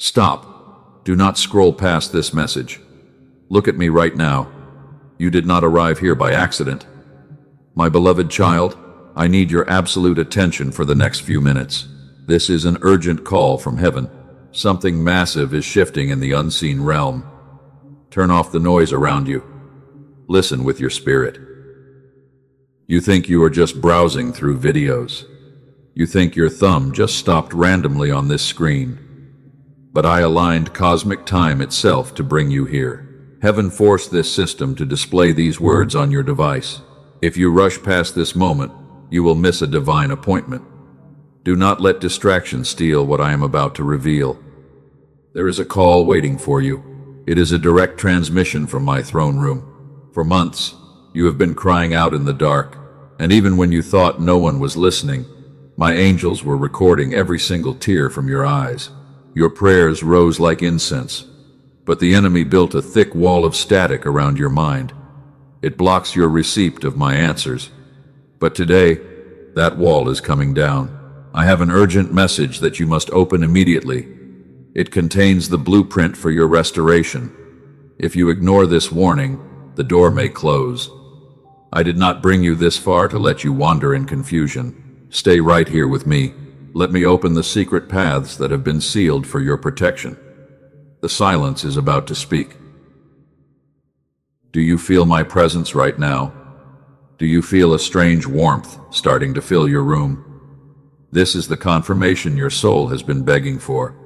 Stop. Do not scroll past this message. Look at me right now. You did not arrive here by accident. My beloved child, I need your absolute attention for the next few minutes. This is an urgent call from heaven. Something massive is shifting in the unseen realm. Turn off the noise around you. Listen with your spirit. You think you are just browsing through videos. You think your thumb just stopped randomly on this screen. But I aligned cosmic time itself to bring you here. Heaven forced this system to display these words on your device. If you rush past this moment, you will miss a divine appointment. Do not let distraction steal what I am about to reveal. There is a call waiting for you. It is a direct transmission from my throne room. For months, you have been crying out in the dark, and even when you thought no one was listening, my angels were recording every single tear from your eyes. Your prayers rose like incense, but the enemy built a thick wall of static around your mind. It blocks your receipt of my answers. But today, that wall is coming down. I have an urgent message that you must open immediately. It contains the blueprint for your restoration. If you ignore this warning, the door may close. I did not bring you this far to let you wander in confusion. Stay right here with me. Let me open the secret paths that have been sealed for your protection. The silence is about to speak. Do you feel my presence right now? Do you feel a strange warmth starting to fill your room? This is the confirmation your soul has been begging for.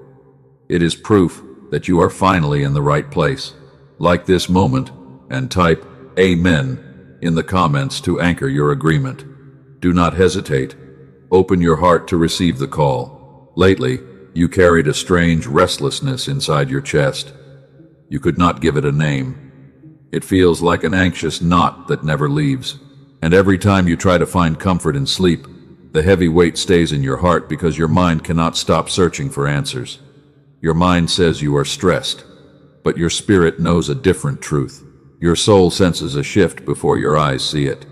It is proof that you are finally in the right place. Like this moment, and type Amen in the comments to anchor your agreement. Do not hesitate. Open your heart to receive the call. Lately, you carried a strange restlessness inside your chest. You could not give it a name. It feels like an anxious knot that never leaves. And every time you try to find comfort in sleep, the heavy weight stays in your heart because your mind cannot stop searching for answers. Your mind says you are stressed, but your spirit knows a different truth. Your soul senses a shift before your eyes see it.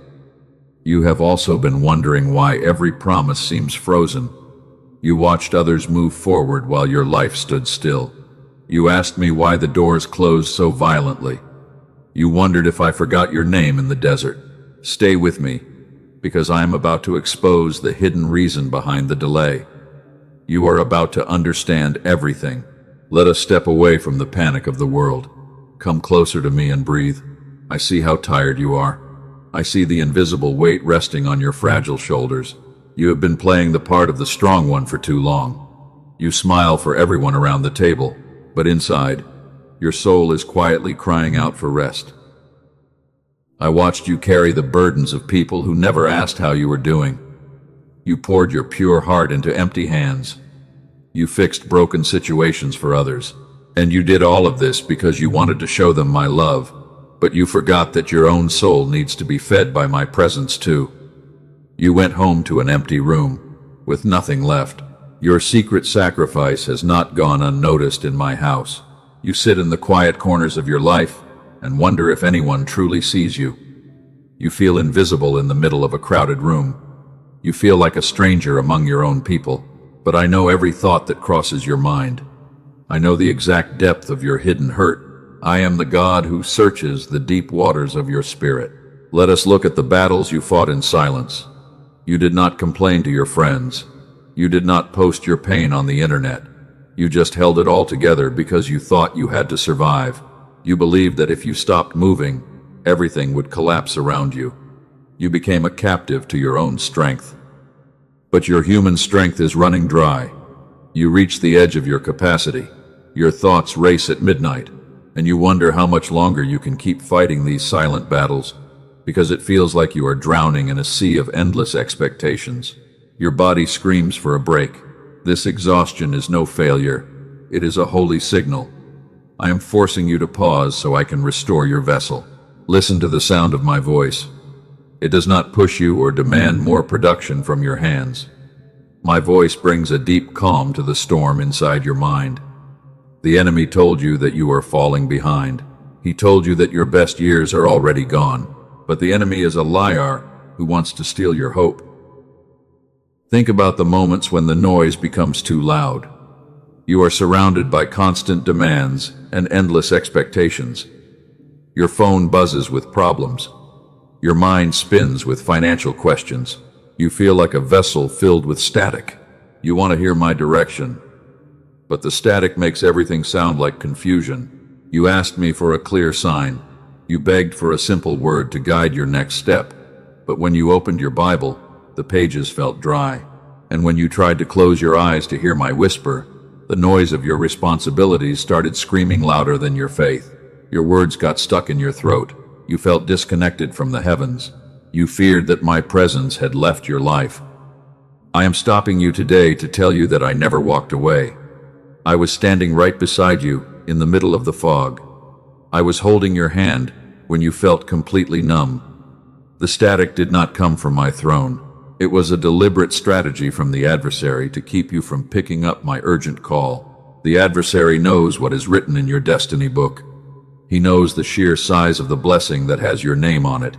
You have also been wondering why every promise seems frozen. You watched others move forward while your life stood still. You asked me why the doors closed so violently. You wondered if I forgot your name in the desert. Stay with me, because I am about to expose the hidden reason behind the delay. You are about to understand everything. Let us step away from the panic of the world. Come closer to me and breathe. I see how tired you are. I see the invisible weight resting on your fragile shoulders. You have been playing the part of the strong one for too long. You smile for everyone around the table, but inside, your soul is quietly crying out for rest. I watched you carry the burdens of people who never asked how you were doing. You poured your pure heart into empty hands. You fixed broken situations for others. And you did all of this because you wanted to show them my love. But you forgot that your own soul needs to be fed by my presence too. You went home to an empty room, with nothing left. Your secret sacrifice has not gone unnoticed in my house. You sit in the quiet corners of your life and wonder if anyone truly sees you. You feel invisible in the middle of a crowded room. You feel like a stranger among your own people, but I know every thought that crosses your mind. I know the exact depth of your hidden hurt. I am the God who searches the deep waters of your spirit. Let us look at the battles you fought in silence. You did not complain to your friends. You did not post your pain on the internet. You just held it all together because you thought you had to survive. You believed that if you stopped moving, everything would collapse around you. You became a captive to your own strength. But your human strength is running dry. You reach the edge of your capacity. Your thoughts race at midnight, and you wonder how much longer you can keep fighting these silent battles, because it feels like you are drowning in a sea of endless expectations. Your body screams for a break. This exhaustion is no failure. It is a holy signal. I am forcing you to pause so I can restore your vessel. Listen to the sound of my voice. It does not push you or demand more production from your hands. My voice brings a deep calm to the storm inside your mind. The enemy told you that you are falling behind. He told you that your best years are already gone. But the enemy is a liar who wants to steal your hope. Think about the moments when the noise becomes too loud. You are surrounded by constant demands and endless expectations. Your phone buzzes with problems. Your mind spins with financial questions. You feel like a vessel filled with static. You want to hear my direction, but the static makes everything sound like confusion. You asked me for a clear sign. You begged for a simple word to guide your next step. But when you opened your Bible, the pages felt dry. And when you tried to close your eyes to hear my whisper, the noise of your responsibilities started screaming louder than your faith. Your words got stuck in your throat. You felt disconnected from the heavens. You feared that my presence had left your life. I am stopping you today to tell you that I never walked away. I was standing right beside you in the middle of the fog. I was holding your hand when you felt completely numb. The static did not come from my throne. It was a deliberate strategy from the adversary to keep you from picking up my urgent call. The adversary knows what is written in your destiny book. He knows the sheer size of the blessing that has your name on it.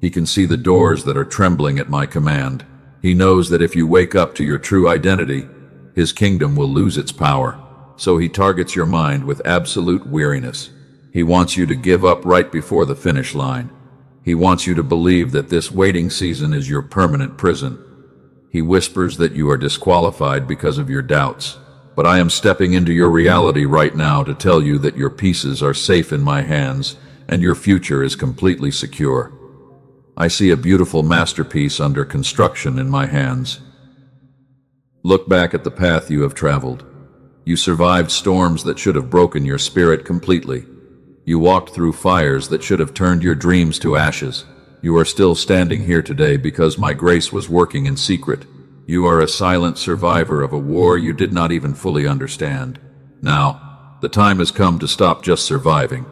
He can see the doors that are trembling at my command. He knows that if you wake up to your true identity, his kingdom will lose its power. So he targets your mind with absolute weariness. He wants you to give up right before the finish line. He wants you to believe that this waiting season is your permanent prison. He whispers that you are disqualified because of your doubts. But I am stepping into your reality right now to tell you that your pieces are safe in my hands and your future is completely secure. I see a beautiful masterpiece under construction in my hands. Look back at the path you have traveled. You survived storms that should have broken your spirit completely. You walked through fires that should have turned your dreams to ashes. You are still standing here today because my grace was working in secret. You are a silent survivor of a war you did not even fully understand. Now, the time has come to stop just surviving.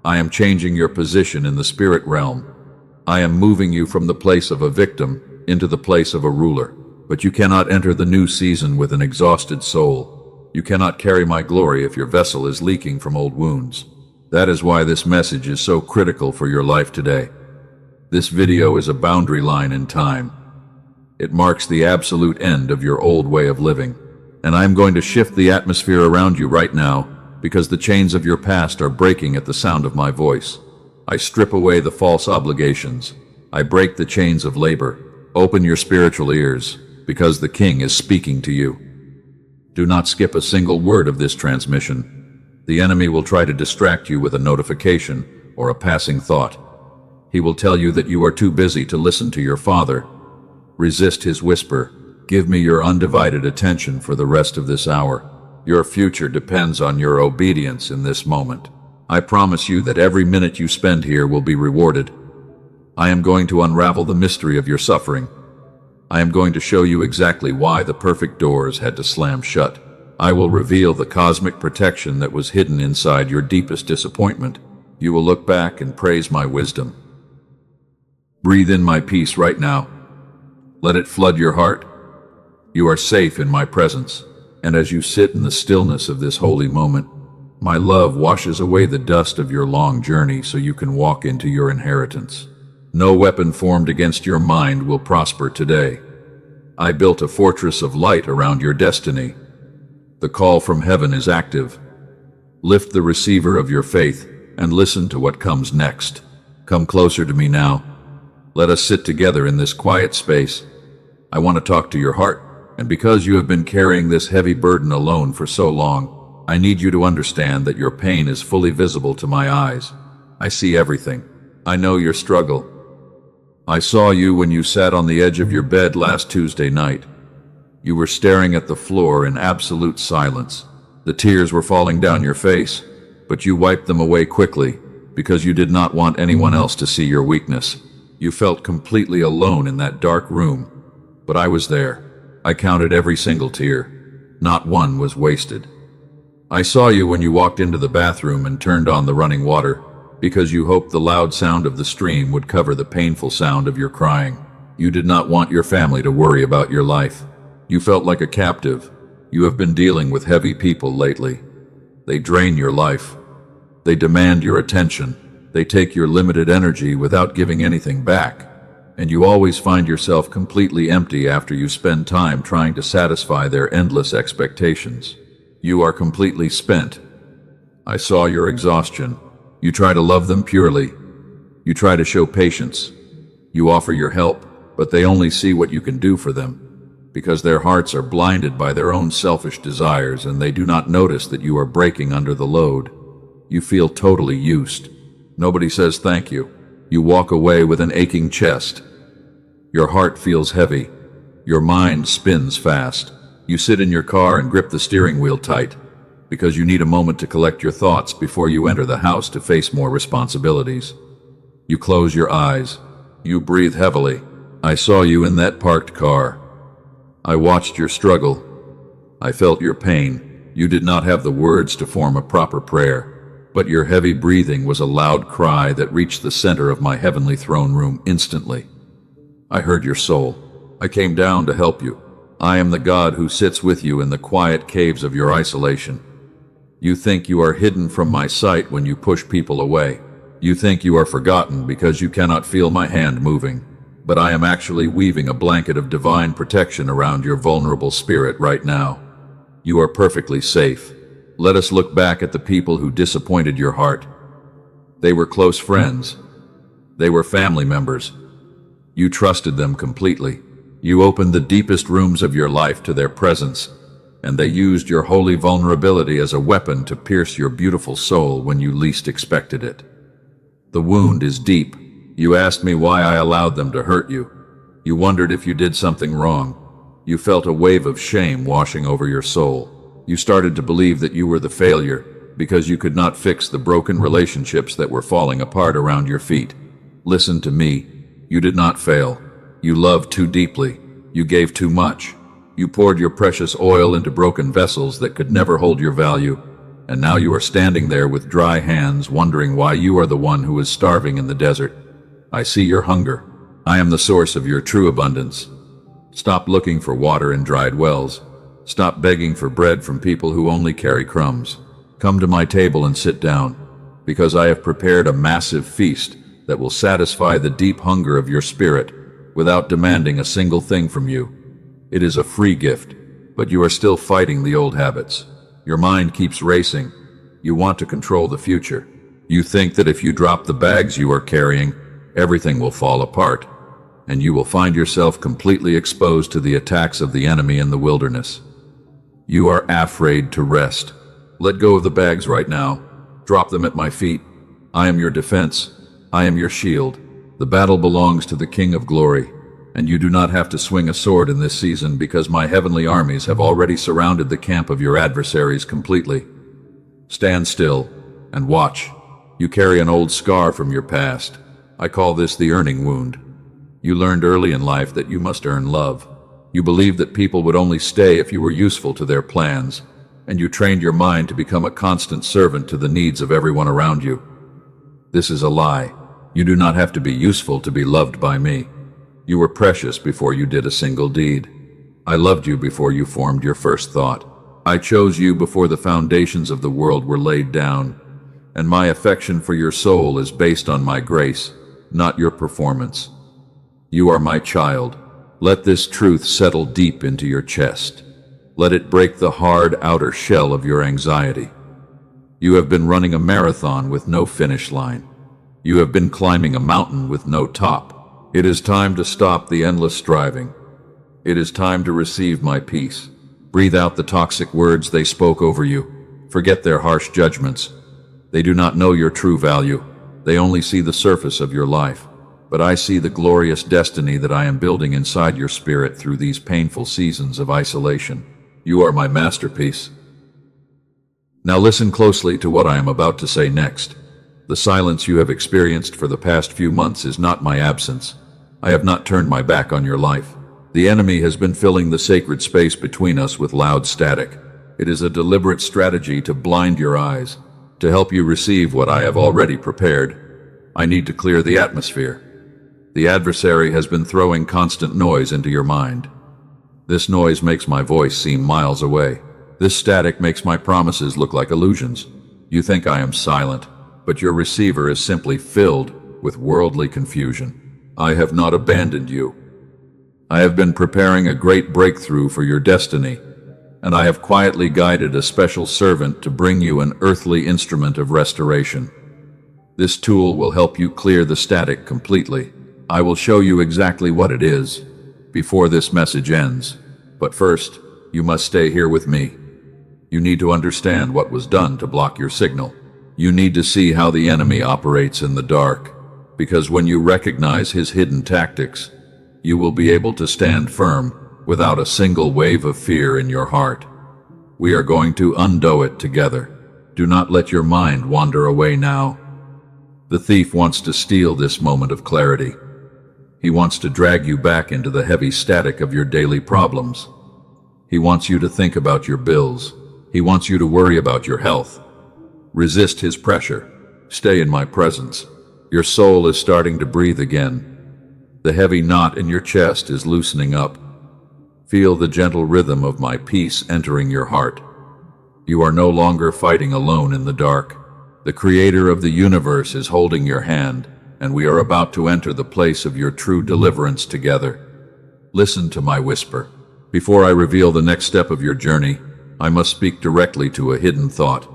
I am changing your position in the spirit realm. I am moving you from the place of a victim into the place of a ruler. But you cannot enter the new season with an exhausted soul. You cannot carry my glory if your vessel is leaking from old wounds. That is why this message is so critical for your life today. This video is a boundary line in time. It marks the absolute end of your old way of living. And I am going to shift the atmosphere around you right now because the chains of your past are breaking at the sound of my voice. I strip away the false obligations. I break the chains of labor. Open your spiritual ears, because the King is speaking to you. Do not skip a single word of this transmission. The enemy will try to distract you with a notification or a passing thought. He will tell you that you are too busy to listen to your Father. Resist his whisper. Give me your undivided attention for the rest of this hour. Your future depends on your obedience in this moment. I promise you that every minute you spend here will be rewarded. I am going to unravel the mystery of your suffering. I am going to show you exactly why the perfect doors had to slam shut. I will reveal the cosmic protection that was hidden inside your deepest disappointment. You will look back and praise my wisdom. Breathe in my peace right now. Let it flood your heart. You are safe in my presence, and as you sit in the stillness of this holy moment, my love washes away the dust of your long journey so you can walk into your inheritance. No weapon formed against your mind will prosper today. I built a fortress of light around your destiny. The call from heaven is active. Lift the receiver of your faith and listen to what comes next. Come closer to me now. Let us sit together in this quiet space. I want to talk to your heart, and because you have been carrying this heavy burden alone for so long, I need you to understand that your pain is fully visible to my eyes. I see everything. I know your struggle. I saw you when you sat on the edge of your bed last Tuesday night. You were staring at the floor in absolute silence. The tears were falling down your face, but you wiped them away quickly because you did not want anyone else to see your weakness. You felt completely alone in that dark room, but I was there. I counted every single tear. Not one was wasted. I saw you when you walked into the bathroom and turned on the running water, because you hoped the loud sound of the stream would cover the painful sound of your crying. You did not want your family to worry about your life. You felt like a captive. You have been dealing with heavy people lately. They drain your life. They demand your attention. They take your limited energy without giving anything back. And you always find yourself completely empty after you spend time trying to satisfy their endless expectations. You are completely spent. I saw your exhaustion. You try to love them purely. You try to show patience. You offer your help, but they only see what you can do for them, because their hearts are blinded by their own selfish desires and they do not notice that you are breaking under the load. You feel totally used. Nobody says thank you. You walk away with an aching chest. Your heart feels heavy. Your mind spins fast. You sit in your car and grip the steering wheel tight, because you need a moment to collect your thoughts before you enter the house to face more responsibilities. You close your eyes. You breathe heavily. I saw you in that parked car. I watched your struggle. I felt your pain. You did not have the words to form a proper prayer, but your heavy breathing was a loud cry that reached the center of my heavenly throne room instantly. I heard your soul. I came down to help you. I am the God who sits with you in the quiet caves of your isolation. You think you are hidden from my sight when you push people away. You think you are forgotten because you cannot feel my hand moving. But I am actually weaving a blanket of divine protection around your vulnerable spirit right now. You are perfectly safe. Let us look back at the people who disappointed your heart. They were close friends. They were family members. You trusted them completely. You opened the deepest rooms of your life to their presence, and they used your holy vulnerability as a weapon to pierce your beautiful soul when you least expected it. The wound is deep. You asked me why I allowed them to hurt you. You wondered if you did something wrong. You felt a wave of shame washing over your soul. You started to believe that you were the failure because you could not fix the broken relationships that were falling apart around your feet. Listen to me. You did not fail. You loved too deeply. You gave too much. You poured your precious oil into broken vessels that could never hold your value. And now you are standing there with dry hands, wondering why you are the one who is starving in the desert. I see your hunger. I am the source of your true abundance. Stop looking for water in dried wells. Stop begging for bread from people who only carry crumbs. Come to my table and sit down, because I have prepared a massive feast that will satisfy the deep hunger of your spirit without demanding a single thing from you. It is a free gift, but you are still fighting the old habits. Your mind keeps racing. You want to control the future. You think that if you drop the bags you are carrying, everything will fall apart, and you will find yourself completely exposed to the attacks of the enemy in the wilderness. You are afraid to rest. Let go of the bags right now. Drop them at my feet. I am your defense. I am your shield. The battle belongs to the King of Glory, and you do not have to swing a sword in this season because my heavenly armies have already surrounded the camp of your adversaries completely. Stand still and watch. You carry an old scar from your past. I call this the earning wound. You learned early in life that you must earn love. You believed that people would only stay if you were useful to their plans, and you trained your mind to become a constant servant to the needs of everyone around you. This is a lie. You do not have to be useful to be loved by me. You were precious before you did a single deed. I loved you before you formed your first thought. I chose you before the foundations of the world were laid down, and my affection for your soul is based on my grace, not your performance. You are my child. Let this truth settle deep into your chest. Let it break the hard outer shell of your anxiety. You have been running a marathon with no finish line. You have been climbing a mountain with no top. It is time to stop the endless striving. It is time to receive my peace. Breathe out the toxic words they spoke over you. Forget their harsh judgments. They do not know your true value. They only see the surface of your life. But I see the glorious destiny that I am building inside your spirit through these painful seasons of isolation. You are my masterpiece. Now listen closely to what I am about to say next. The silence you have experienced for the past few months is not my absence. I have not turned my back on your life. The enemy has been filling the sacred space between us with loud static. It is a deliberate strategy to blind your eyes, to help you receive what I have already prepared. I need to clear the atmosphere. The adversary has been throwing constant noise into your mind. This noise makes my voice seem miles away. This static makes my promises look like illusions. You think I am silent, but your receiver is simply filled with worldly confusion. I have not abandoned you. I have been preparing a great breakthrough for your destiny. and I have quietly guided a special servant to bring you an earthly instrument of restoration. This tool will help you clear the static completely. I will show you exactly what it is before this message ends. But first, you must stay here with me. You need to understand what was done to block your signal. You need to see how the enemy operates in the dark, because when you recognize his hidden tactics, you will be able to stand firm without a single wave of fear in your heart. We are going to undo it together. Do not let your mind wander away now. The thief wants to steal this moment of clarity. He wants to drag you back into the heavy static of your daily problems. He wants you to think about your bills. He wants you to worry about your health. Resist his pressure. Stay in my presence. Your soul is starting to breathe again. The heavy knot in your chest is loosening up. Feel the gentle rhythm of my peace entering your heart. You are no longer fighting alone in the dark. The Creator of the universe is holding your hand, and we are about to enter the place of your true deliverance together. Listen to my whisper. Before I reveal the next step of your journey, I must speak directly to a hidden thought.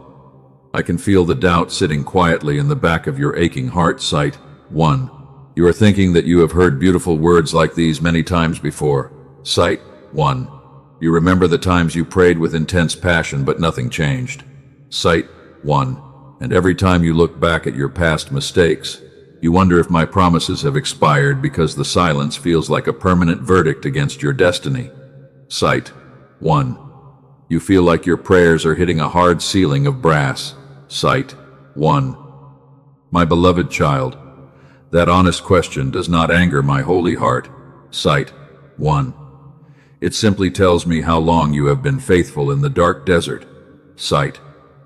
I can feel the doubt sitting quietly in the back of your aching heart. Sight 1. You are thinking that you have heard beautiful words like these many times before. Sight 1. You remember the times you prayed with intense passion but nothing changed. Sight 1. And every time you look back at your past mistakes, you wonder if my promises have expired because the silence feels like a permanent verdict against your destiny. Sight 1. You feel like your prayers are hitting a hard ceiling of brass. Sight 1. My beloved child, that honest question does not anger my holy heart. Sight 1. It simply tells me how long you have been faithful in the dark desert. Sight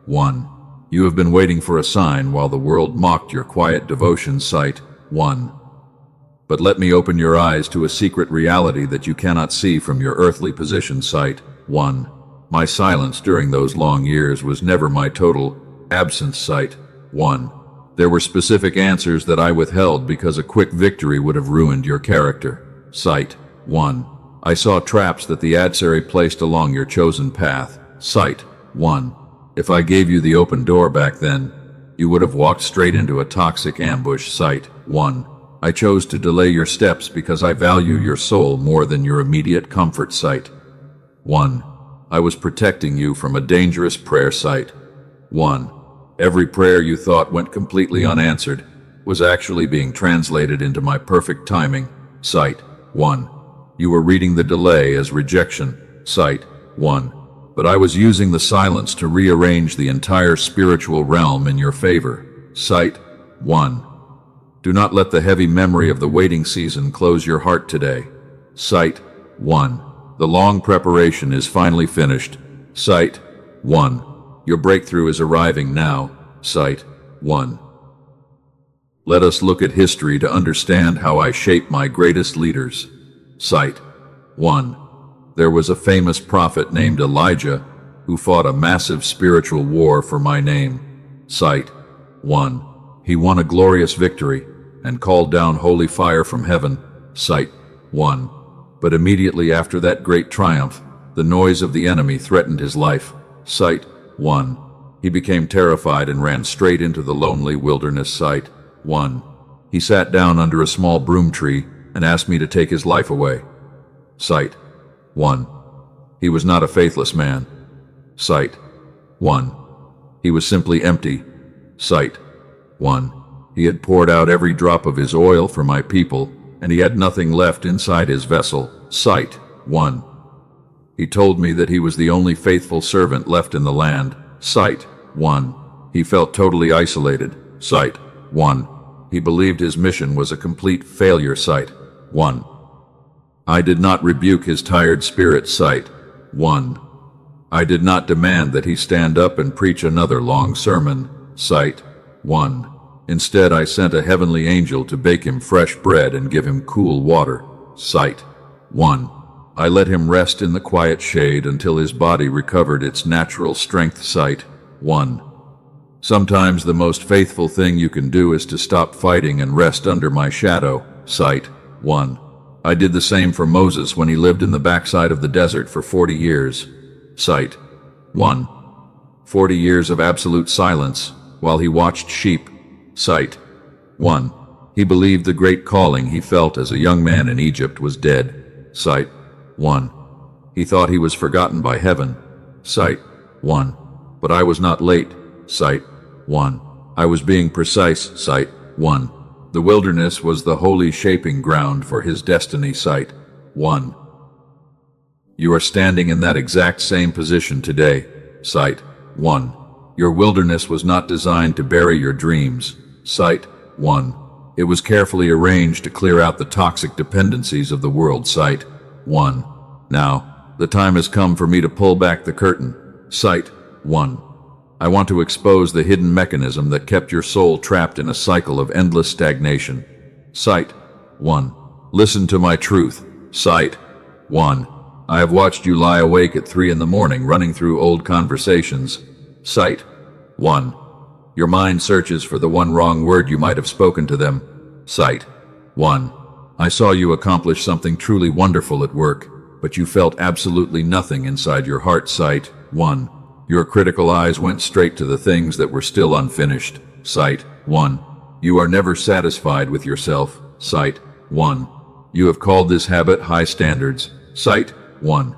1. You have been waiting for a sign while the world mocked your quiet devotion. Sight 1. But let me open your eyes to a secret reality that you cannot see from your earthly position. Sight 1. My silence during those long years was never my total absence. Sight 1. There were specific answers that I withheld because a quick victory would have ruined your character. Sight 1. I saw traps that the adversary placed along your chosen path. Sight 1. If I gave you the open door back then, you would have walked straight into a toxic ambush. Sight 1. I chose to delay your steps because I value your soul more than your immediate comfort. Sight 1. I was protecting you from a dangerous prayer. Sight 1. Every prayer you thought went completely unanswered was actually being translated into my perfect timing. Sight 1. You were reading the delay as rejection. Sight 1. But I was using the silence to rearrange the entire spiritual realm in your favor. Sight 1. Do not let the heavy memory of the waiting season close your heart today. Sight 1. The long preparation is finally finished. Sight 1. Your breakthrough is arriving now. Sight 1. Let us look at history to understand how I shape my greatest leaders. Sight 1. There was a famous prophet named Elijah who fought a massive spiritual war for my name. Sight 1. He won a glorious victory and called down holy fire from heaven. Sight 1. But immediately after that great triumph, the noise of the enemy threatened his life. Sight 1. He became terrified and ran straight into the lonely wilderness. Sight 1. He sat down under a small broom tree and asked me to take his life away. Sight 1. He was not a faithless man. Sight 1. He was simply empty. Sight 1. He had poured out every drop of his oil for my people, and he had nothing left inside his vessel. Sight 1. He told me that he was the only faithful servant left in the land. Sight 1. He felt totally isolated. Sight 1. He believed his mission was a complete failure. Sight 1. I did not rebuke his tired spirit. Sight 1. I did not demand that he stand up and preach another long sermon. Sight 1. Instead, I sent a heavenly angel to bake him fresh bread and give him cool water. Sight 1. I let him rest in the quiet shade until his body recovered its natural strength. Sight 1. Sometimes the most faithful thing you can do is to stop fighting and rest under my shadow. Sight 1. I did the same for Moses when he lived in the backside of the desert for 40 years. Sight 1. 40 years of absolute silence while he watched sheep. Sight 1. He believed the great calling he felt as a young man in Egypt was dead. Sight 1. He thought he was forgotten by heaven. Sight 1. But I was not late. Sight 1. I was being precise. Sight 1. The wilderness was the holy shaping ground for his destiny. Sight 1. You are standing in that exact same position today. Sight 1. Your wilderness was not designed to bury your dreams. Sight 1. It was carefully arranged to clear out the toxic dependencies of the world. Sight 1. Now, the time has come for me to pull back the curtain. Sight 1. I want to expose the hidden mechanism that kept your soul trapped in a cycle of endless stagnation. Sight 1. Listen to my truth. Sight 1. I have watched you lie awake at 3 in the morning running through old conversations. Sight 1. Your mind searches for the one wrong word you might have spoken to them. Sight 1. I saw you accomplish something truly wonderful at work, but you felt absolutely nothing inside your heart. Sight 1. Your critical eyes went straight to the things that were still unfinished. Sight 1. You are never satisfied with yourself. Sight 1. You have called this habit high standards. Sight 1.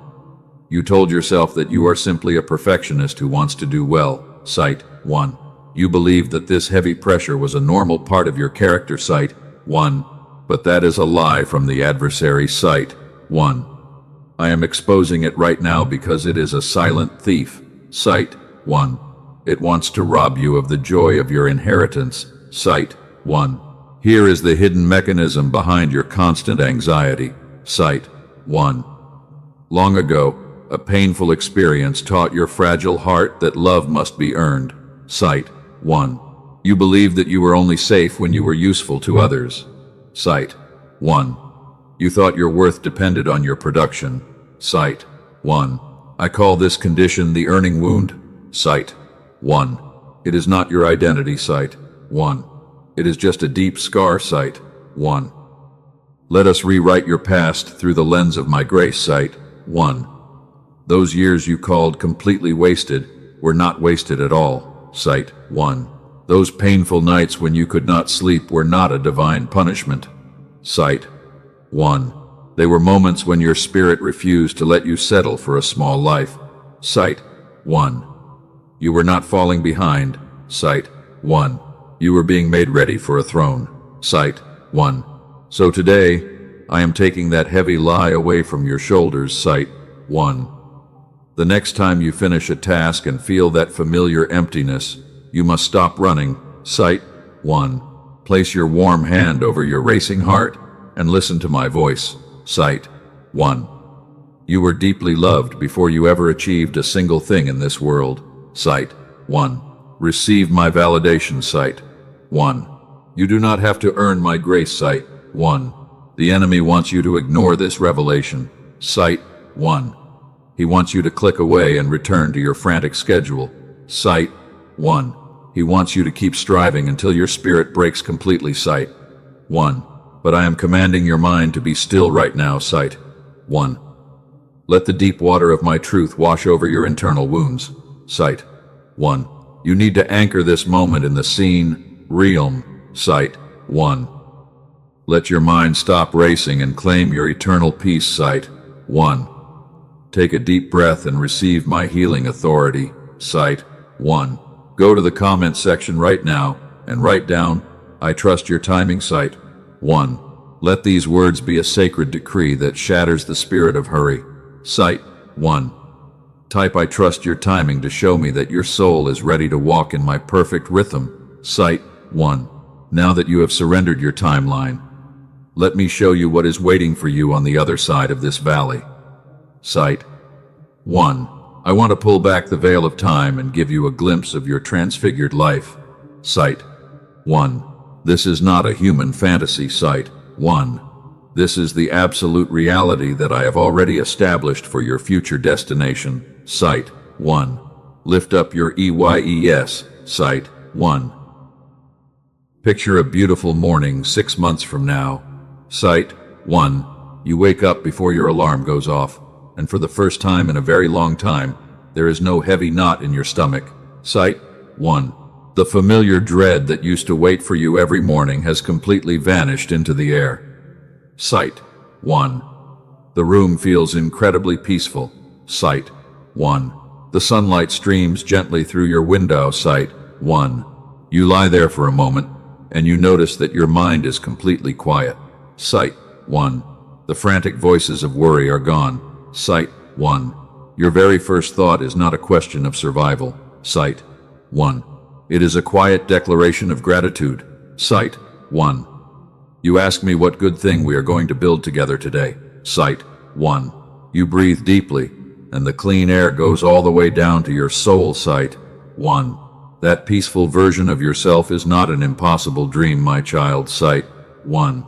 You told yourself that you are simply a perfectionist who wants to do well. Sight 1. You believed that this heavy pressure was a normal part of your character. Sight 1. But that is a lie from the adversary. Sight 1. I am exposing it right now because it is a silent thief. Sight 1. It wants to rob you of the joy of your inheritance. Sight 1. Here is the hidden mechanism behind your constant anxiety. Sight 1. Long ago, a painful experience taught your fragile heart that love must be earned. Sight 1. You believed that you were only safe when you were useful to others. Sight 1. You thought your worth depended on your production. Sight 1. I call this condition the earning wound. Sight 1. It is not your identity. Sight 1. It is just a deep scar. Sight 1. Let us rewrite your past through the lens of my grace. Sight 1. Those years you called completely wasted were not wasted at all. Sight 1. Those painful nights when you could not sleep were not a divine punishment. Sight 1. They were moments when your spirit refused to let you settle for a small life. Sight 1. You were not falling behind. Sight 1. You were being made ready for a throne. Sight 1. So today, I am taking that heavy lie away from your shoulders. Sight 1. The next time you finish a task and feel that familiar emptiness, you must stop running. Sight 1. Place your warm hand over your racing heart and listen to my voice. Sight 1. You were deeply loved before you ever achieved a single thing in this world. Sight 1. Receive my validation. Sight 1. You do not have to earn my grace. Sight 1. The enemy wants you to ignore this revelation. Sight 1. He wants you to click away and return to your frantic schedule. Sight 1. He wants you to keep striving until your spirit breaks completely. Sight 1. But I am commanding your mind to be still right now. Sight 1. Let the deep water of my truth wash over your internal wounds. Sight 1. You need to anchor this moment in the seen realm. Sight 1. Let your mind stop racing and claim your eternal peace. Sight 1. Take a deep breath and receive my healing authority. Sight 1. Go to the comment section right now and write down, I trust your timing. Sight 1. Let these words be a sacred decree that shatters the spirit of hurry. Sight 1. Type I trust your timing to show me that your soul is ready to walk in my perfect rhythm. Sight 1. Now that you have surrendered your timeline, let me show you what is waiting for you on the other side of this valley. Sight 1. I want to pull back the veil of time and give you a glimpse of your transfigured life. Sight 1. This is not a human fantasy. Sight 1. This is the absolute reality that I have already established for your future destination. Sight 1. Lift up your EYES. Sight 1. Picture a beautiful morning 6 months from now. Sight 1. You wake up before your alarm goes off, and for the first time in a very long time, There is no heavy knot in your stomach. Sight 1. The familiar dread that used to wait for you every morning has completely vanished into the air. Sight 1. The room feels incredibly peaceful. Sight 1. The sunlight streams gently through your window. Sight 1. You lie there for a moment, and you notice that your mind is completely quiet. Sight 1. The frantic voices of worry are gone. Sight 1. Your very first thought is not a question of survival. Sight 1. It is a quiet declaration of gratitude. Sight 1. You ask me what good thing we are going to build together today. Sight 1. You breathe deeply, and the clean air goes all the way down to your soul. Sight 1. That peaceful version of yourself is not an impossible dream, my child. Sight 1.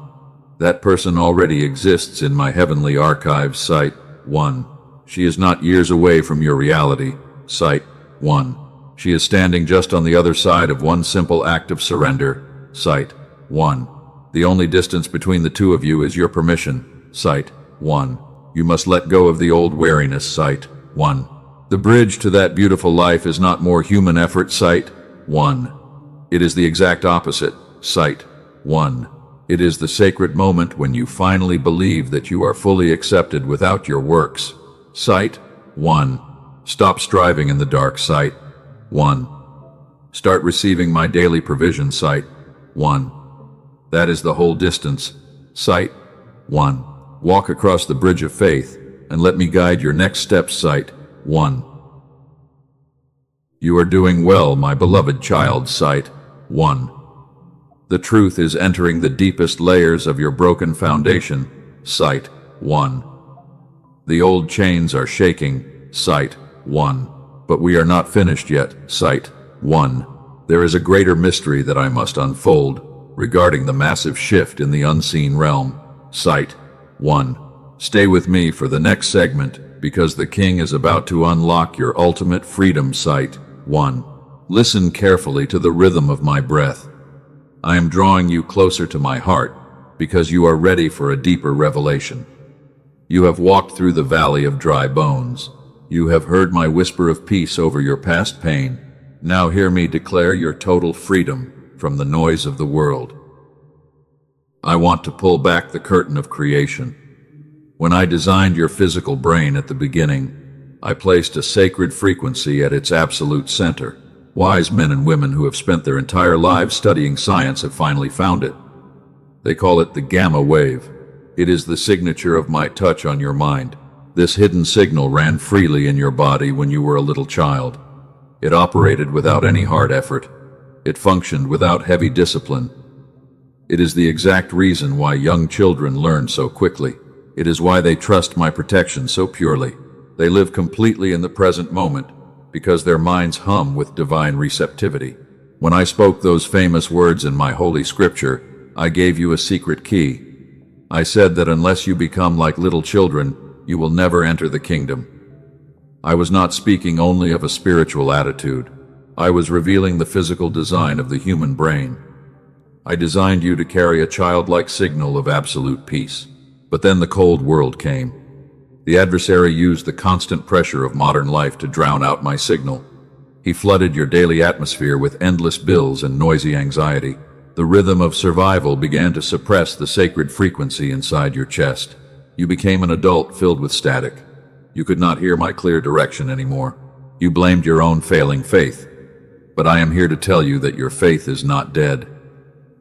That person already exists in my heavenly archives. Sight 1. She is not years away from your reality. Sight 1. She is standing just on the other side of one simple act of surrender. Sight 1. The only distance between the two of you is your permission. Sight 1. You must let go of the old wariness. Sight 1. The bridge to that beautiful life is not more human effort. Sight 1. It is the exact opposite. Sight 1. It is the sacred moment when you finally believe that you are fully accepted without your works. Sight 1. Stop striving in the dark. Sight 1. Start receiving my daily provision. Sight 1. That is the whole distance. Sight 1. Walk across the bridge of faith and let me guide your next steps. Sight 1. You are doing well, my beloved child. Sight 1. The truth is entering the deepest layers of your broken foundation. Sight 1. The old chains are shaking. Sight 1. But we are not finished yet. Sight 1. There is a greater mystery that I must unfold regarding the massive shift in the unseen realm. Sight 1. Stay with me for the next segment, because the king is about to unlock your ultimate freedom. Sight 1. Listen carefully to the rhythm of my breath. I am drawing you closer to my heart, because you are ready for a deeper revelation. You have walked through the valley of dry bones. You have heard my whisper of peace over your past pain. Now hear me declare your total freedom from the noise of the world. I want to pull back the curtain of creation. When I designed your physical brain at the beginning, I placed a sacred frequency at its absolute center. Wise men and women who have spent their entire lives studying science have finally found it. They call it the gamma wave. It is the signature of my touch on your mind. This hidden signal ran freely in your body when you were a little child. It operated without any hard effort. It functioned without heavy discipline. It is the exact reason why young children learn so quickly. It is why they trust my protection so purely. They live completely in the present moment, because their minds hum with divine receptivity. When I spoke those famous words in my holy scripture, I gave you a secret key. I said that unless you become like little children, you will never enter the kingdom. I was not speaking only of a spiritual attitude. I was revealing the physical design of the human brain. I designed you to carry a childlike signal of absolute peace. But then the cold world came. The adversary used the constant pressure of modern life to drown out my signal. He flooded your daily atmosphere with endless bills and noisy anxiety. The rhythm of survival began to suppress the sacred frequency inside your chest. You became an adult filled with static. You could not hear my clear direction anymore. You blamed your own failing faith. But I am here to tell you that your faith is not dead.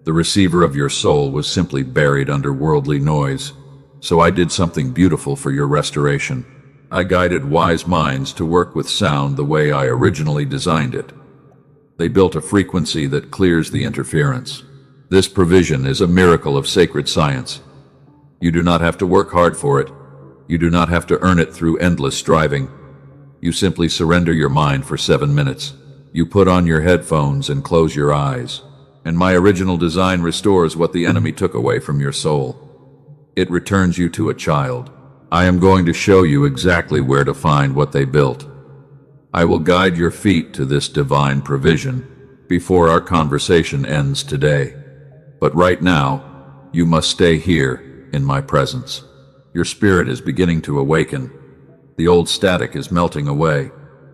The receiver of your soul was simply buried under worldly noise. So I did something beautiful for your restoration. I guided wise minds to work with sound the way I originally designed it. They built a frequency that clears the interference. This provision is a miracle of sacred science. You do not have to work hard for it. You do not have to earn it through endless striving. You simply surrender your mind for 7 minutes. You put on your headphones and close your eyes. And my original design restores what the enemy took away from your soul. It returns you to a child. I am going to show you exactly where to find what they built. I will guide your feet to this divine provision before our conversation ends today. But right now, you must stay here in my presence. Your spirit is beginning to awaken. The old static is melting away.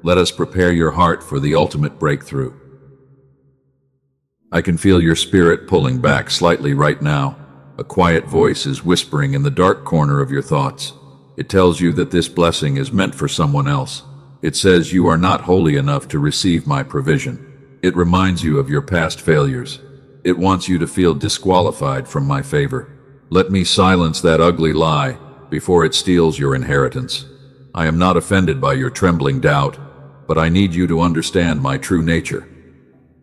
Let us prepare your heart for the ultimate breakthrough. I can feel your spirit pulling back slightly right now. A quiet voice is whispering in the dark corner of your thoughts. It tells you that this blessing is meant for someone else. It says you are not holy enough to receive my provision. It reminds you of your past failures. It wants you to feel disqualified from my favor. Let me silence that ugly lie before it steals your inheritance. I am not offended by your trembling doubt, but I need you to understand my true nature.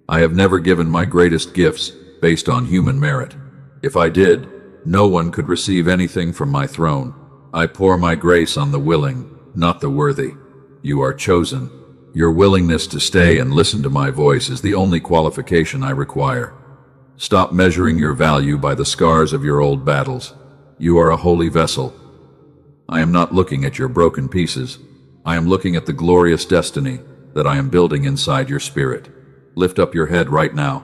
I have never given my greatest gifts based on human merit. If I did, no one could receive anything from my throne. I pour my grace on the willing, not the worthy. You are chosen. Your willingness to stay and listen to my voice is the only qualification I require. Stop measuring your value by the scars of your old battles. You are a holy vessel. I am not looking at your broken pieces. I am looking at the glorious destiny that I am building inside your spirit. Lift up your head right now.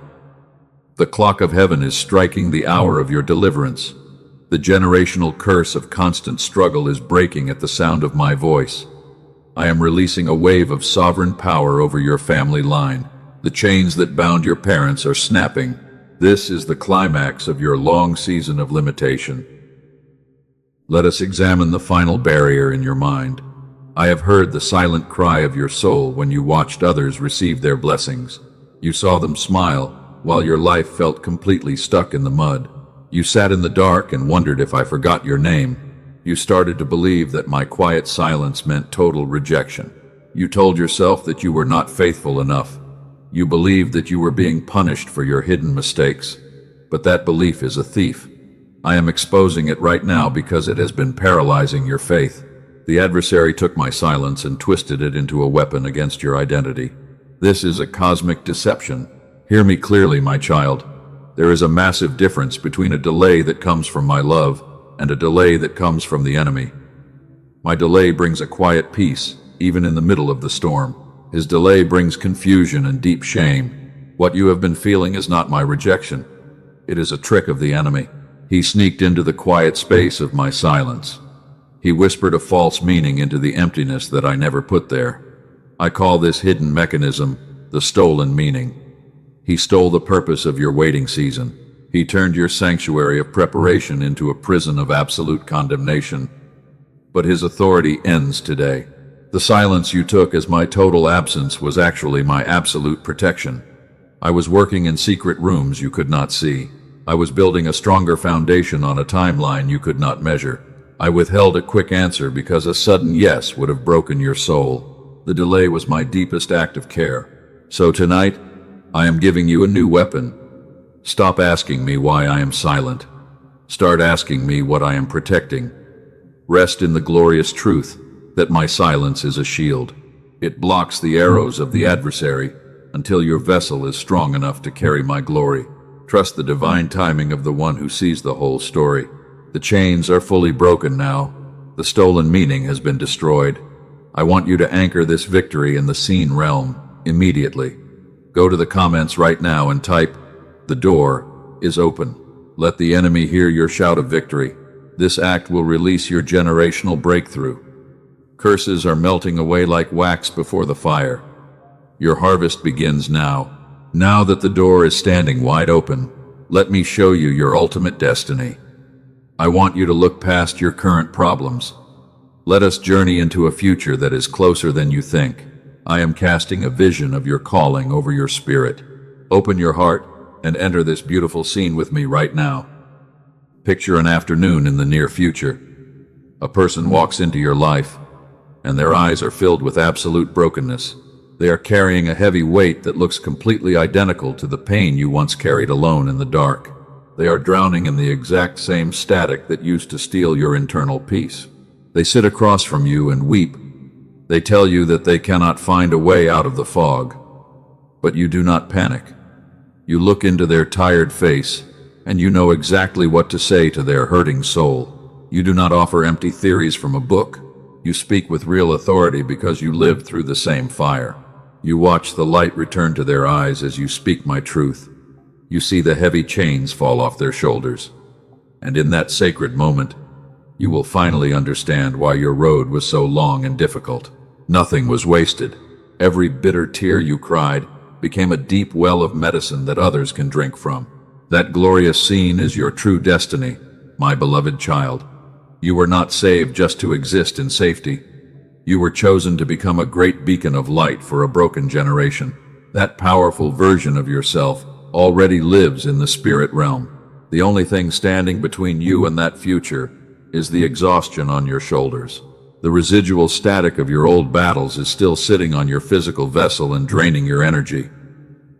The clock of heaven is striking the hour of your deliverance. The generational curse of constant struggle is breaking at the sound of my voice. I am releasing a wave of sovereign power over your family line. The chains that bound your parents are snapping. This is the climax of your long season of limitation. Let us examine the final barrier in your mind. I have heard the silent cry of your soul when you watched others receive their blessings. You saw them smile while your life felt completely stuck in the mud. You sat in the dark and wondered if I forgot your name. You started to believe that my quiet silence meant total rejection. You told yourself that you were not faithful enough. You believed that you were being punished for your hidden mistakes. But that belief is a thief. I am exposing it right now because it has been paralyzing your faith. The adversary took my silence and twisted it into a weapon against your identity. This is a cosmic deception. Hear me clearly, my child. There is a massive difference between a delay that comes from my love and a delay that comes from the enemy. My delay brings a quiet peace, even in the middle of the storm. His delay brings confusion and deep shame. What you have been feeling is not my rejection. It is a trick of the enemy. He sneaked into the quiet space of my silence. He whispered a false meaning into the emptiness that I never put there. I call this hidden mechanism the stolen meaning. He stole the purpose of your waiting season. He turned your sanctuary of preparation into a prison of absolute condemnation. But his authority ends today. The silence you took as my total absence was actually my absolute protection. I was working in secret rooms you could not see. I was building a stronger foundation on a timeline you could not measure. I withheld a quick answer because a sudden yes would have broken your soul. The delay was my deepest act of care. So tonight, I am giving you a new weapon. Stop asking me why I am silent. Start asking me what I am protecting. Rest in the glorious truth that my silence is a shield. It blocks the arrows of the adversary until your vessel is strong enough to carry my glory. Trust the divine timing of the one who sees the whole story. The chains are fully broken now. The stolen meaning has been destroyed. I want you to anchor this victory in the seen realm immediately. Go to the comments right now and type, "The door is open." Let the enemy hear your shout of victory. This act will release your generational breakthrough. Curses are melting away like wax before the fire. Your harvest begins now. Now that the door is standing wide open, let me show you your ultimate destiny. I want you to look past your current problems. Let us journey into a future that is closer than you think. I am casting a vision of your calling over your spirit. Open your heart and enter this beautiful scene with me right now. Picture an afternoon in the near future. A person walks into your life, and their eyes are filled with absolute brokenness. They are carrying a heavy weight that looks completely identical to the pain you once carried alone in the dark. They are drowning in the exact same static that used to steal your internal peace. They sit across from you and weep. They tell you that they cannot find a way out of the fog. But you do not panic. You look into their tired face, and you know exactly what to say to their hurting soul. You do not offer empty theories from a book. You speak with real authority because you lived through the same fire. You watch the light return to their eyes as you speak my truth. You see the heavy chains fall off their shoulders. And in that sacred moment, you will finally understand why your road was so long and difficult. Nothing was wasted. Every bitter tear you cried became a deep well of medicine that others can drink from. That glorious scene is your true destiny, my beloved child. You were not saved just to exist in safety. You were chosen to become a great beacon of light for a broken generation. That powerful version of yourself already lives in the spirit realm. The only thing standing between you and that future is the exhaustion on your shoulders. The residual static of your old battles is still sitting on your physical vessel and draining your energy.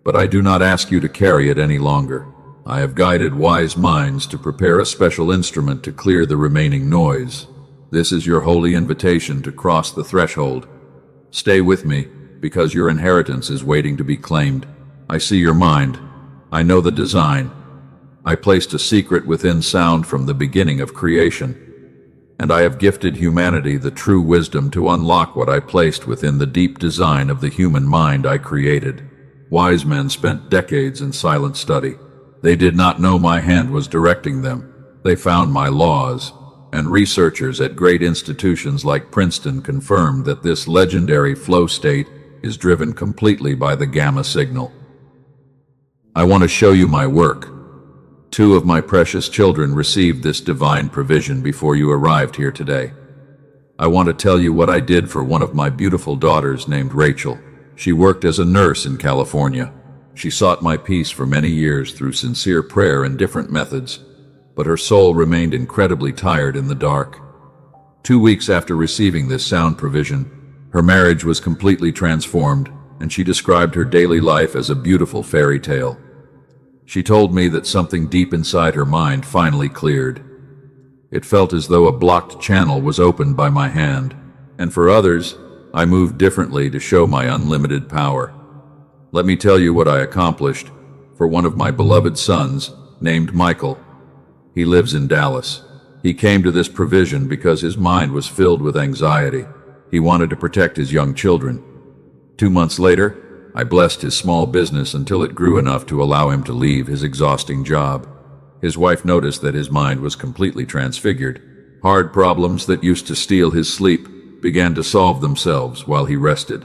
But I do not ask you to carry it any longer. I have guided wise minds to prepare a special instrument to clear the remaining noise. This is your holy invitation to cross the threshold. Stay with me, because your inheritance is waiting to be claimed. I see your mind. I know the design. I placed a secret within sound from the beginning of creation. And I have gifted humanity the true wisdom to unlock what I placed within the deep design of the human mind I created. Wise men spent decades in silent study. They did not know my hand was directing them. They found my laws, and researchers at great institutions like Princeton confirmed that this legendary flow state is driven completely by the gamma signal. I want to show you my work. 2 of my precious children received this divine provision before you arrived here today. I want to tell you what I did for one of my beautiful daughters named Rachel. She worked as a nurse in California. She sought my peace for many years through sincere prayer and different methods, but her soul remained incredibly tired in the dark. 2 weeks after receiving this sound provision, her marriage was completely transformed, and she described her daily life as a beautiful fairy tale. She told me that something deep inside her mind finally cleared. It felt as though a blocked channel was opened by my hand, and for others, I moved differently to show my unlimited power. Let me tell you what I accomplished for one of my beloved sons, named Michael. He lives in Dallas. He came to this provision because his mind was filled with anxiety. He wanted to protect his young children. 2 months later, I blessed his small business until it grew enough to allow him to leave his exhausting job. His wife noticed that his mind was completely transfigured. Hard problems that used to steal his sleep began to solve themselves while he rested.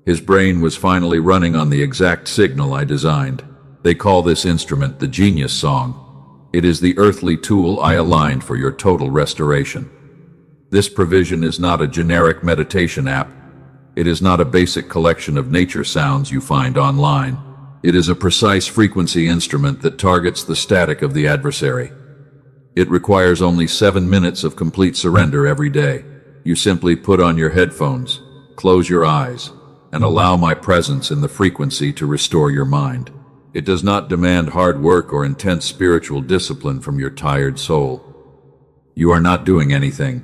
His brain was finally running on the exact signal I designed. They call this instrument the Genius Song. It is the earthly tool I aligned for your total restoration. This provision is not a generic meditation app. It is not a basic collection of nature sounds you find online. It is a precise frequency instrument that targets the static of the adversary. It requires only 7 minutes of complete surrender every day. You simply put on your headphones, close your eyes, and allow my presence in the frequency to restore your mind. It does not demand hard work or intense spiritual discipline from your tired soul. You are not doing anything.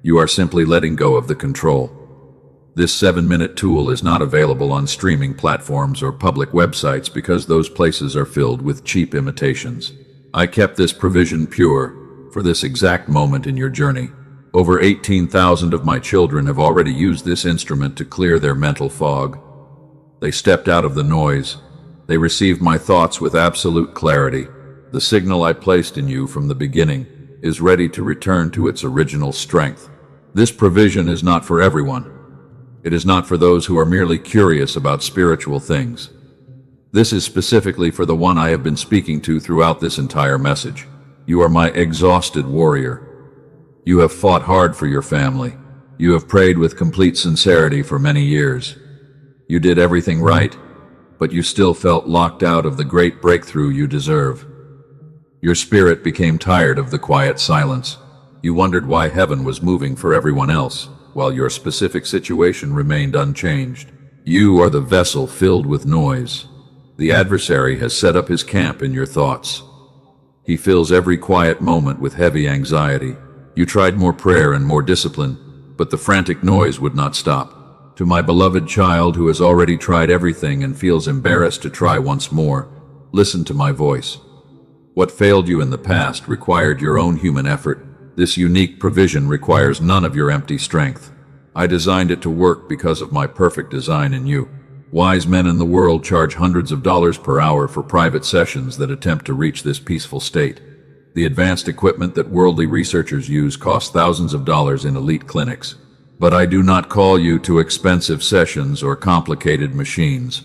You are simply letting go of the control. This 7-minute tool is not available on streaming platforms or public websites because those places are filled with cheap imitations. I kept this provision pure for this exact moment in your journey. Over 18,000 of my children have already used this instrument to clear their mental fog. They stepped out of the noise. They received my thoughts with absolute clarity. The signal I placed in you from the beginning is ready to return to its original strength. This provision is not for everyone. It is not for those who are merely curious about spiritual things. This is specifically for the one I have been speaking to throughout this entire message. You are my exhausted warrior. You have fought hard for your family. You have prayed with complete sincerity for many years. You did everything right, but you still felt locked out of the great breakthrough you deserve. Your spirit became tired of the quiet silence. You wondered why heaven was moving for everyone else, while your specific situation remained unchanged. You are the vessel filled with noise. The adversary has set up his camp in your thoughts. He fills every quiet moment with heavy anxiety. You tried more prayer and more discipline, but the frantic noise would not stop. To my beloved child who has already tried everything and feels embarrassed to try once more, listen to my voice. What failed you in the past required your own human effort. This unique provision requires none of your empty strength. I designed it to work because of my perfect design in you. Wise men in the world charge hundreds of dollars per hour for private sessions that attempt to reach this peaceful state. The advanced equipment that worldly researchers use costs thousands of dollars in elite clinics. But I do not call you to expensive sessions or complicated machines.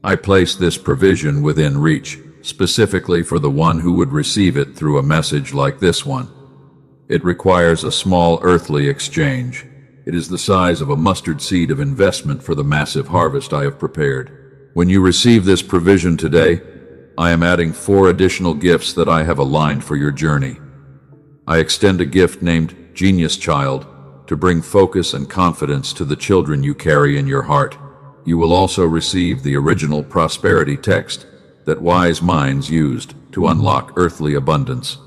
I place this provision within reach, specifically for the one who would receive it through a message like this one. It requires a small earthly exchange. It is the size of a mustard seed of investment for the massive harvest I have prepared. When you receive this provision today, I am adding 4 additional gifts that I have aligned for your journey. I extend a gift named Genius Child to bring focus and confidence to the children you carry in your heart. You will also receive the original prosperity text that wise minds used to unlock earthly abundance.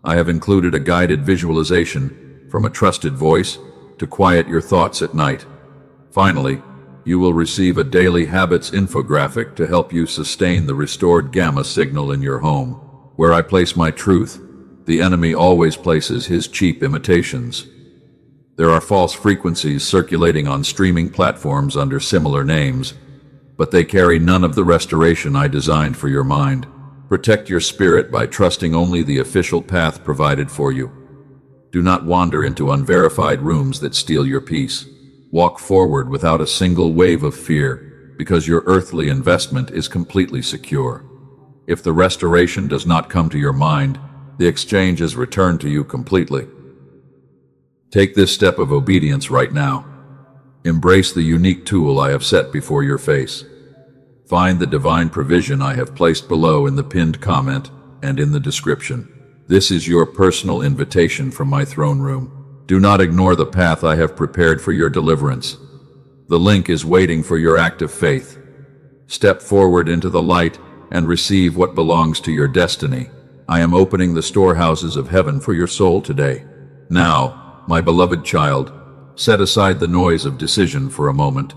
I have included a guided visualization from a trusted voice to quiet your thoughts at night. Finally, you will receive a daily habits infographic to help you sustain the restored gamma signal in your home. Where I place my truth, the enemy always places his cheap imitations. There are false frequencies circulating on streaming platforms under similar names, but they carry none of the restoration I designed for your mind. Protect your spirit by trusting only the official path provided for you. Do not wander into unverified rooms that steal your peace. Walk forward without a single wave of fear, because your earthly investment is completely secure. If the restoration does not come to your mind, the exchange is returned to you completely. Take this step of obedience right now. Embrace the unique tool I have set before your face. Find the divine provision I have placed below in the pinned comment and in the description. This is your personal invitation from my throne room. Do not ignore the path I have prepared for your deliverance. The link is waiting for your act of faith. Step forward into the light and receive what belongs to your destiny. I am opening the storehouses of heaven for your soul today. Now, my beloved child, set aside the noise of decision for a moment.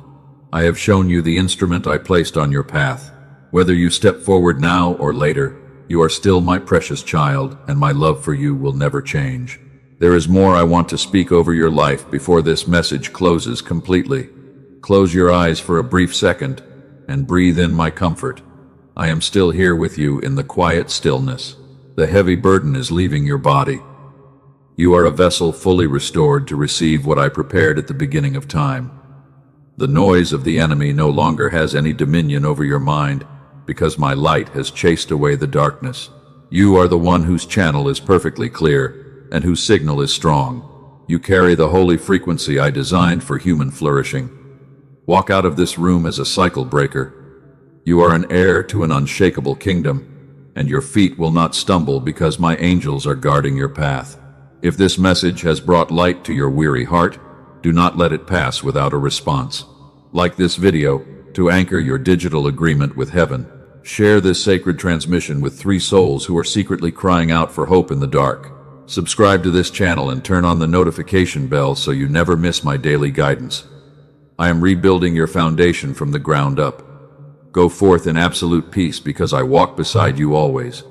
I have shown you the instrument I placed on your path. Whether you step forward now or later, you are still my precious child, and my love for you will never change. There is more I want to speak over your life before this message closes completely. Close your eyes for a brief second and breathe in my comfort. I am still here with you in the quiet stillness. The heavy burden is leaving your body. You are a vessel fully restored to receive what I prepared at the beginning of time. The noise of the enemy no longer has any dominion over your mind, because my light has chased away the darkness. You are the one whose channel is perfectly clear and whose signal is strong. You carry the holy frequency I designed for human flourishing. Walk out of this room as a cycle breaker. You are an heir to an unshakable kingdom, and your feet will not stumble because my angels are guarding your path. If this message has brought light to your weary heart, do not let it pass without a response. Like this video, to anchor your digital agreement with heaven, share this sacred transmission with 3 souls who are secretly crying out for hope in the dark. Subscribe to this channel and turn on the notification bell so you never miss my daily guidance. I am rebuilding your foundation from the ground up. Go forth in absolute peace because I walk beside you always.